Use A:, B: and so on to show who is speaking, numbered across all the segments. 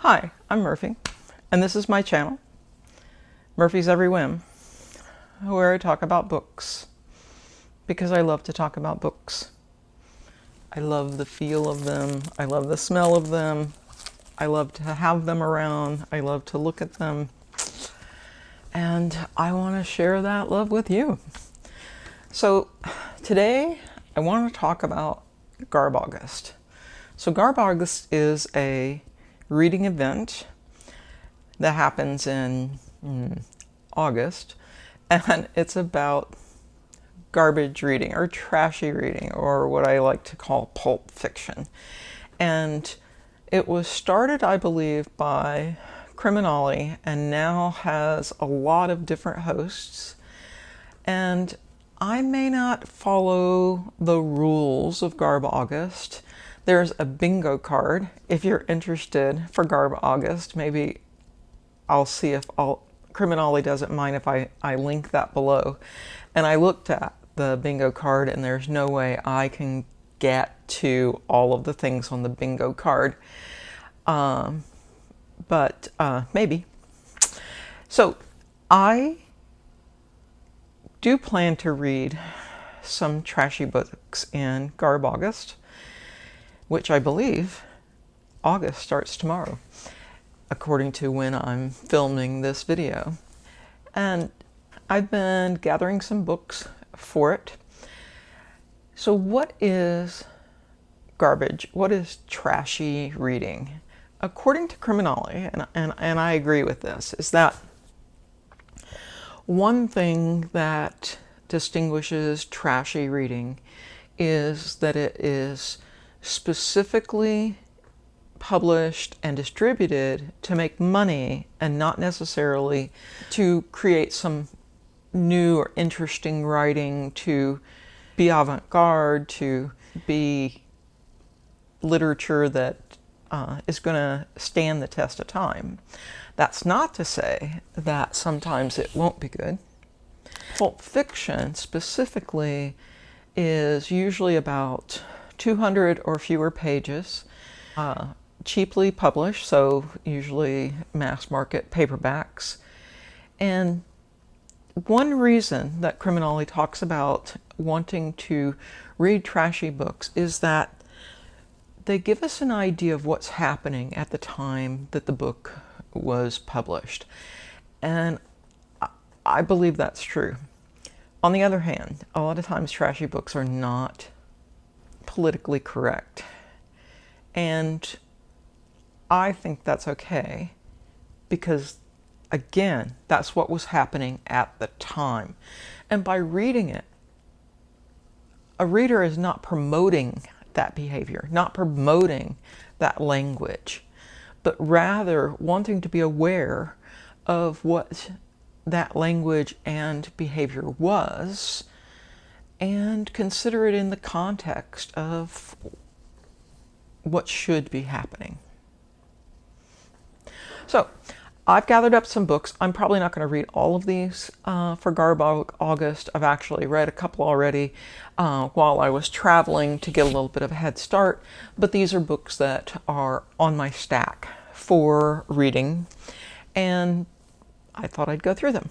A: Hi, I'm Murphy, and this is my channel, Murphy's Every Whim, where I talk about books, because I love to talk about books. I love the feel of them, I love the smell of them, I love to have them around, I love to look at them, and I want to share that love with you. So today I want to talk about GarbAugust. So GarbAugust is a reading event that happens in August, and it's about garbage reading or trashy reading, or what I like to call pulp fiction. And it was started, I believe, by Criminale and now has a lot of different hosts. And I may not follow the rules of GarbAugust. There's a bingo card if you're interested for GarbAugust. Maybe I'll see if Criminale doesn't mind if I link that below. And I looked at the bingo card and there's no way I can get to all of the things on the bingo card. But maybe. So I do plan to read some trashy books in GarbAugust, which I believe August starts tomorrow, according to when I'm filming this video. And I've been gathering some books for it. So what is garbage? What is trashy reading? According to Criminale, and I agree with this, is that one thing that distinguishes trashy reading is that it is specifically published and distributed to make money and not necessarily to create some new or interesting writing, to be avant-garde, to be literature that is going to stand the test of time. That's not to say that sometimes it won't be good. Pulp fiction specifically is usually about 200 or fewer pages, cheaply published, so usually mass market paperbacks. And one reason that Criminale talks about wanting to read trashy books is that they give us an idea of what's happening at the time that the book was published. And I believe that's true. On the other hand, a lot of times trashy books are not politically correct. And I think that's okay because, again, that's what was happening at the time. And by reading it, a reader is not promoting that behavior, not promoting that language, but rather wanting to be aware of what that language and behavior was and consider it in the context of what should be happening. So I've gathered up some books. I'm probably not going to read all of these for GarbAugust. I've actually read a couple already while I was traveling to get a little bit of a head start. But these are books that are on my stack for reading, and I thought I'd go through them.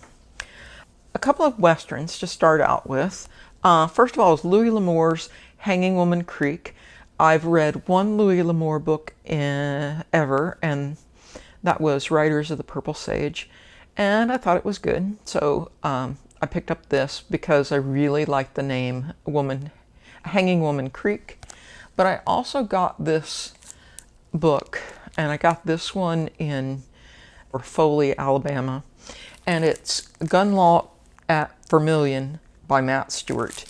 A: A couple of Westerns to start out with. First of all is Louis L'Amour's Hanging Woman Creek. I've read one Louis L'Amour book ever, and that was Riders of the Purple Sage, and I thought it was good. So I picked up this because I really liked the name Hanging Woman Creek. But I also got this book, and I got this one in Foley, Alabama, and it's Gun Law at Vermillion by Matt Stuart.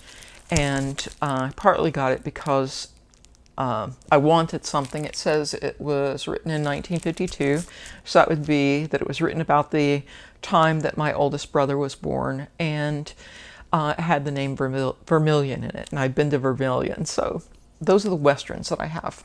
A: And I partly got it because I wanted something. It says it was written in 1952, so that would be that it was written about the time that my oldest brother was born, and it had the name Vermillion in it, and I've been to Vermillion, so those are the Westerns that I have.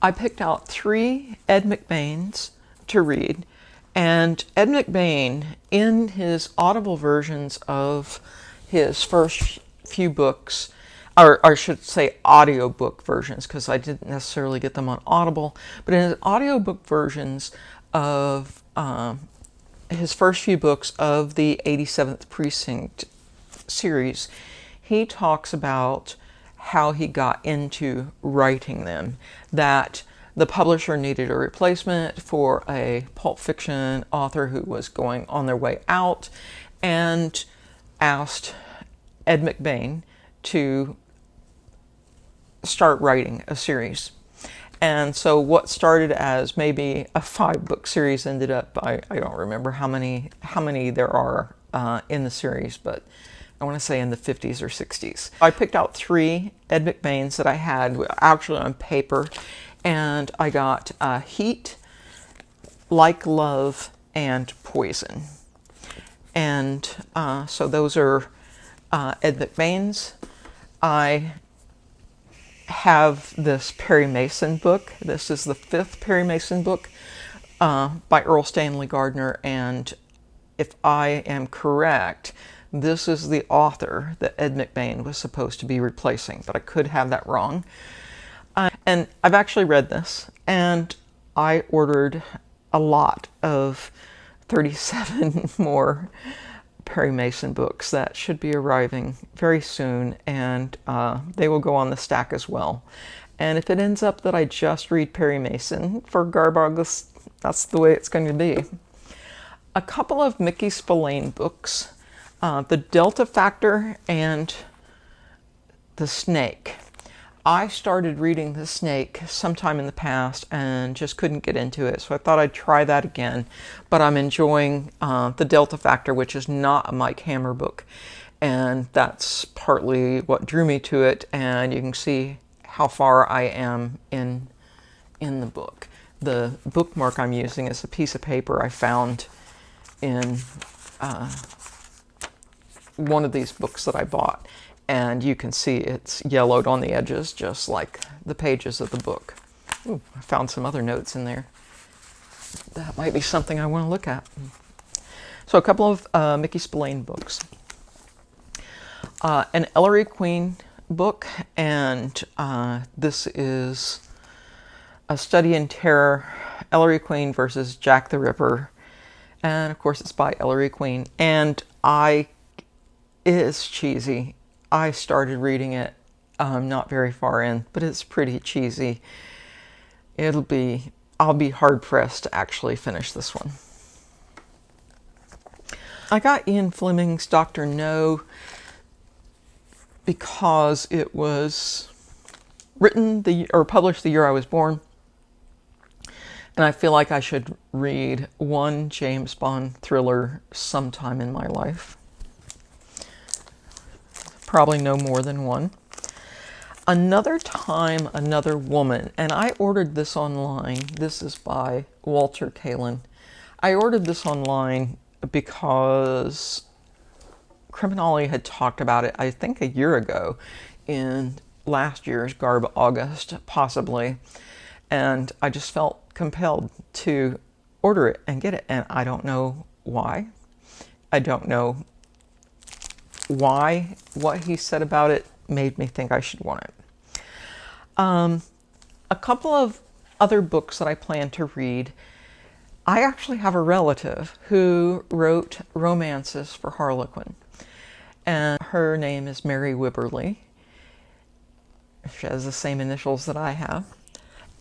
A: I picked out 3 Ed McBains to read, and Ed McBain, in his audible versions of his first few books, or I should say audiobook versions, because I didn't necessarily get them on Audible, but in his audiobook versions of his first few books of the 87th Precinct series, he talks about how he got into writing them, that the publisher needed a replacement for a pulp fiction author who was going on their way out, and asked Ed McBain to start writing a series. And so what started as maybe a 5-book series ended up, I don't remember how many there are in the series, but I want to say in the 50s or 60s. I picked out 3 Ed McBains that I had actually on paper, and I got Heat, Like Love, and Poison. And so those are Ed McBain's. I have this Perry Mason book. This is the 5th Perry Mason book by Erle Stanley Gardner, and if I am correct, this is the author that Ed McBain was supposed to be replacing, but I could have that wrong. And I've actually read this, and I ordered a lot of 37 more Perry Mason books that should be arriving very soon, and they will go on the stack as well. And if it ends up that I just read Perry Mason for GarbAugust, that's the way it's going to be. A couple of Mickey Spillane books, The Delta Factor and The Snake. I started reading The Snake sometime in the past and just couldn't get into it, so I thought I'd try that again. But I'm enjoying The Delta Factor, which is not a Mike Hammer book, and that's partly what drew me to it, and you can see how far I am in the book. The bookmark I'm using is a piece of paper I found in one of these books that I bought. And you can see it's yellowed on the edges, just like the pages of the book. Ooh, I found some other notes in there. That might be something I want to look at. So a couple of Mickey Spillane books. An Ellery Queen book, and this is A Study in Terror, Ellery Queen versus Jack the Ripper. And of course it's by Ellery Queen. And it is cheesy. I started reading it not very far in, but it's pretty cheesy. I'll be hard pressed to actually finish this one. I got Ian Fleming's Dr. No because it was written or published the year I was born, and I feel like I should read one James Bond thriller sometime in my life. Probably no more than one. Another Time, Another Woman, and I ordered this online. This is by Walter Kaylin. I ordered this online because Criminale had talked about it, I think a year ago, in last year's GarbAugust, possibly, and I just felt compelled to order it and get it, and I don't know why. I don't know why what he said about it made me think I should want it. A couple of other books that I plan to read. I actually have a relative who wrote romances for Harlequin, and her name is Mary Wibberley. She has the same initials that I have.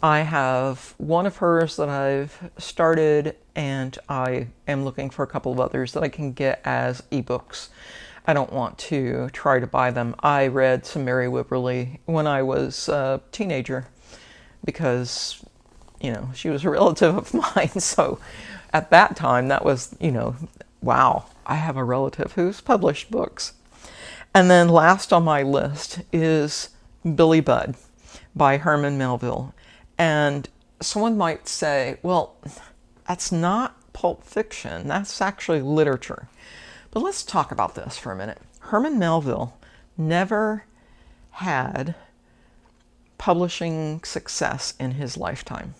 A: I have one of hers that I've started, and I am looking for a couple of others that I can get as ebooks. I don't want to try to buy them. I read some Mary Wibberley when I was a teenager because, she was a relative of mine. So at that time, that was, wow, I have a relative who's published books. And then last on my list is Billy Budd by Herman Melville. And someone might say, well, that's not pulp fiction. That's actually literature. But let's talk about this for a minute. Herman Melville never had publishing success in his lifetime.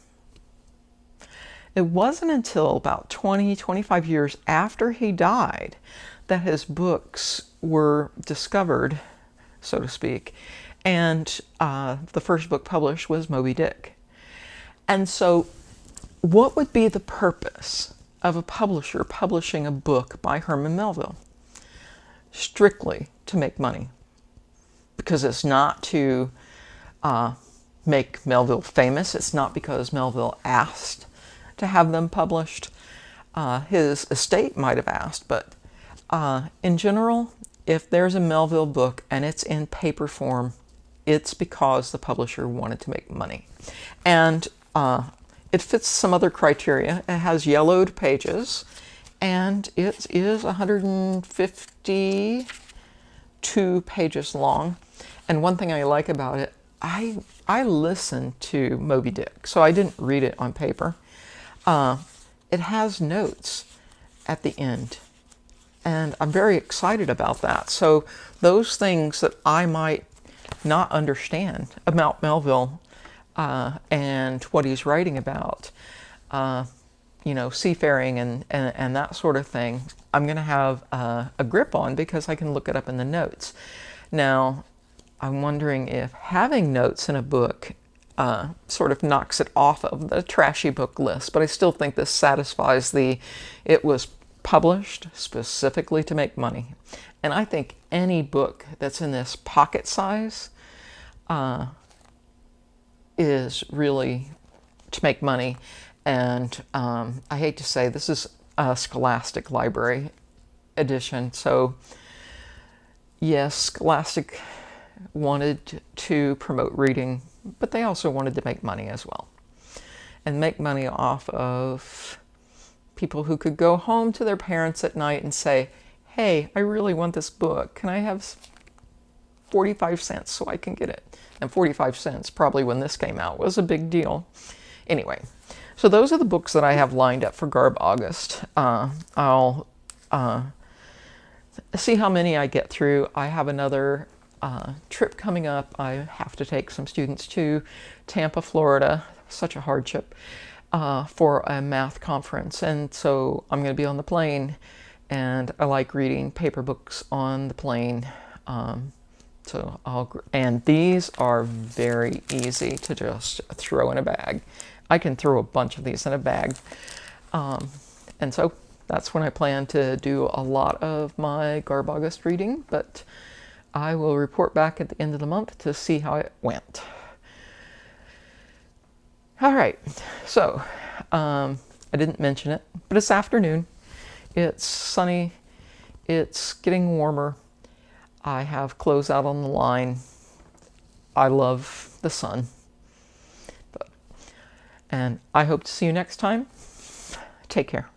A: It wasn't until about 25 years after he died that his books were discovered so to speak. And the first book published was Moby Dick. And so what would be the purpose of a publisher publishing a book by Herman Melville? Strictly to make money. Because it's not to make Melville famous. It's not because Melville asked to have them published. His estate might have asked, but in general, if there's a Melville book and it's in paper form, it's because the publisher wanted to make money. And it fits some other criteria. It has yellowed pages, and it is 152 pages long. And one thing I like about it, I listened to Moby Dick, so I didn't read it on paper. It has notes at the end, and I'm very excited about that. So those things that I might not understand about Melville and what he's writing about, you know, seafaring and that sort of thing, I'm going to have a grip on because I can look it up in the notes. Now, I'm wondering if having notes in a book sort of knocks it off of the trashy book list, but I still think this satisfies the, it was published specifically to make money. And I think any book that's in this pocket size is really to make money. And I hate to say, this is a Scholastic Library edition. So yes, Scholastic wanted to promote reading, but they also wanted to make money as well. And make money off of people who could go home to their parents at night and say, hey, I really want this book. Can I have 45 cents so I can get it? And 45 cents, probably when this came out, was a big deal. Anyway, so those are the books that I have lined up for GarbAugust. I'll see how many I get through. I have another trip coming up. I have to take some students to Tampa, Florida. Such a hardship for a math conference. And so I'm going to be on the plane, and I like reading paper books on the plane. And these are very easy to just throw in a bag. I can throw a bunch of these in a bag. And so that's when I plan to do a lot of my GarbAugust reading, but I will report back at the end of the month to see how it went. All right, so I didn't mention it, but it's afternoon. It's sunny. It's getting warmer. I have clothes out on the line. I love the sun. And I hope to see you next time. Take care.